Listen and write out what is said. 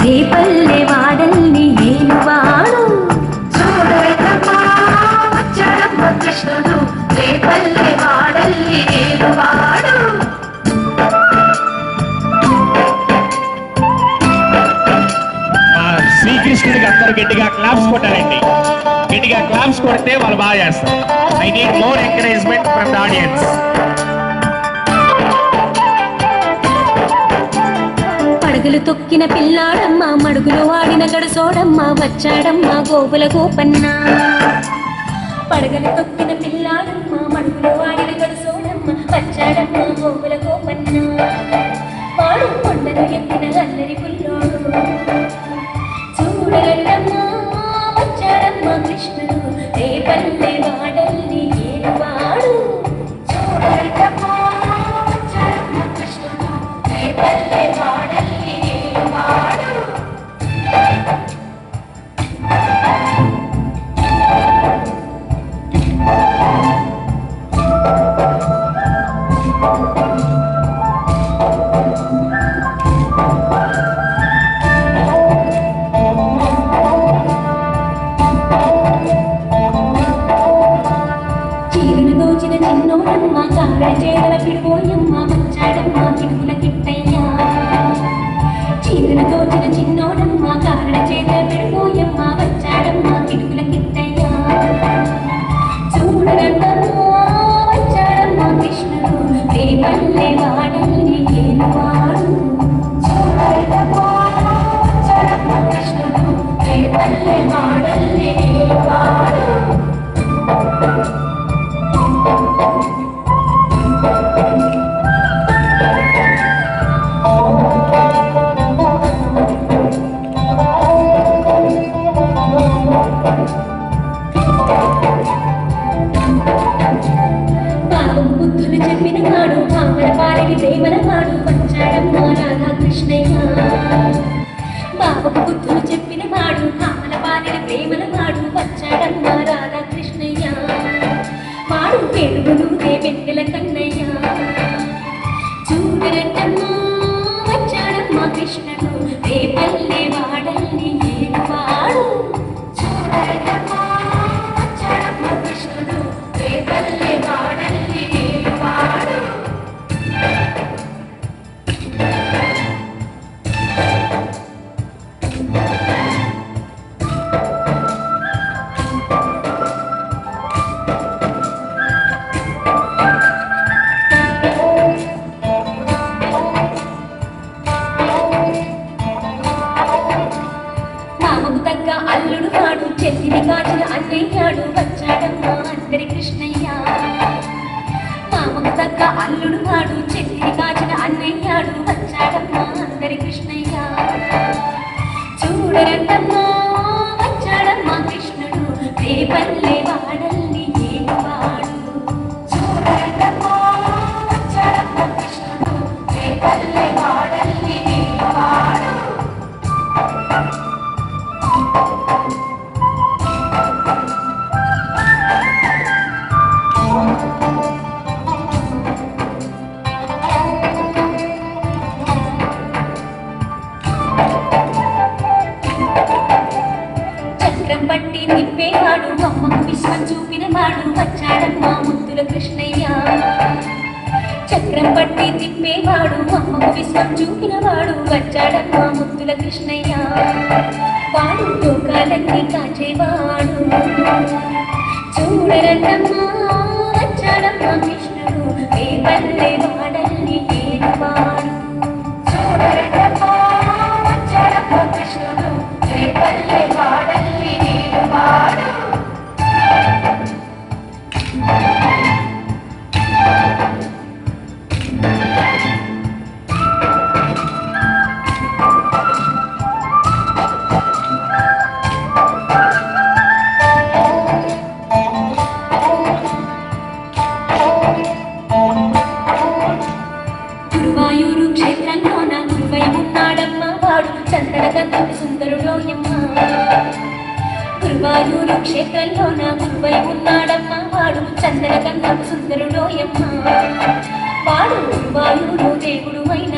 రేపల్లె వాడల్ని ఏలువాడు వచ్చాడమ్మ కృష్ణుడు రేపల్లె వాడల్ని ఏలువాడు. శ్రీకృష్ణుడికి అందరూ గట్టిగా క్లాప్స్ కొట్టారండి. గట్టిగా క్లాప్స్ కొడితే వాళ్ళు బాగా చేస్తారు. I need more encouragement from the audience. పడగలు తొక్కిన పిల్లాడమ్మ మడుగులు వాడిన గడసోడమ్మ వచ్చాడమ్మ గోవుల గోపన్న. పడగలు తొక్కిన పిల్లాడమ్మ మడుగులు వాడిన గడసోడమ్మ వచ్చాడమ్మ గోవుల గోపన్న. వాడు కొండను ఎత్తిన అల్లరి పుల్లోడు చూడగలమ్మ వచ్చాడమ్మ కృష్ణుడు రేపల్లె వాడల్ని ఏలువాడు. చూడగలమ్మ వచ్చాడమ్మ కృష్ణుడు రేపల్లె వాడల్ని ఏలువాడు. చీరను దోచిన చిన్నోడమ్మ కాళ్ళ చేదల పిడిపోయమ్మ వచ్చాడమ్మ పిడుగుల కిట్టయ్యా. చీరను దోచిన చిన్నోడమ్మ కాళ్ళ చేదల పిడిపోయమ్మ వచ్చాడమ్మ పిడుగుల కిట్టయ్యా. చూడగంటమ్మ వచ్చాడమ్మ కృష్ణుడు రేపల్లె వాడల్ని ఏలువాడు. చూడగలమ్మ వచ్చాడమ్మ కృష్ణుడు రేపల్లె వాడల్ని ఏలువాడు. పాపం బుద్ధులు చెప్పిన వాడు పాపల పాలని ప్రేమల వాడు వచ్చాడమ్మ రాధాకృష్ణయ్య. పాపపు బుద్ధులు చెప్పిన వాడు పాపల పాలని ప్రేమల వాడు వచ్చాడమ్మ రాధాకృష్ణయ్య. వాడు పెరుగులు వెన్నెల కన్నయ్య. చూడరటమ్మ వచ్చాడమ్మ కృష్ణుడు రేపల్లె వాడల్ని ఏలువాడు. చూడగలమ్మ వచ్చాడమ్మ కృష్ణుడు రేపల్లె వాడల్ని ఏలువాడు. మామకు తగ్గ అల్లుడు వాడు చెల్లిని కాచిన అన్నయ్యాడు వచ్చాడమ్మ అందరి కృష్ణయ్య. మామకు తగ్గ అల్లుడు వాడు చెల్లిని కాచిన అన్నయ్యాడు వచ్చాడమ్మ అందరి కృష్ణయ్య. చూడరంటమ్మ వచ్చాడమ్మ కృష్ణుడు రేపల్లె వాడల్ని ఏలువాడు. చూడగలమ్మ వచ్చాడమ్మ కృష్ణుడు రేపల్లె వాడల్ని ఏలువాడు. చక్రం పట్టి నింపేవాడు అమ్మకు విశ్వం చూపిన వాడు వచ్చాడమ్మ ముద్దుల కృష్ణయ్య. చక్రం పట్టి తిప్పేవాడు అమ్మకు విశ్వం చూపిన వాడు వచ్చాడమ్మ ముద్దుల కృష్ణయ్య. వాడు లోకాలన్నీ కాచేవాడు చూడరటమ్మ వచ్చాడమ్మ కృష్ణుడు రేపల్లె వాడల్ని ఏలువాడు. చూడగలమ్మ వచ్చాడమ్మ కృష్ణుడు రేపల్లె వాడల్ని ఏలువాడు. గురువాయూరు క్షేత్రంలోన గురువై ఉన్నాడమ్మ వాడు చందనగంధపు సుందరుడోయమ్మ. గురువాయూరు క్షేత్రంలోన గురువై ఉన్నాడమ్మ వాడు చందనగంధపు సుందరుడోయమ్మ. వాడు గురువాయూరు దేవుడు అయిన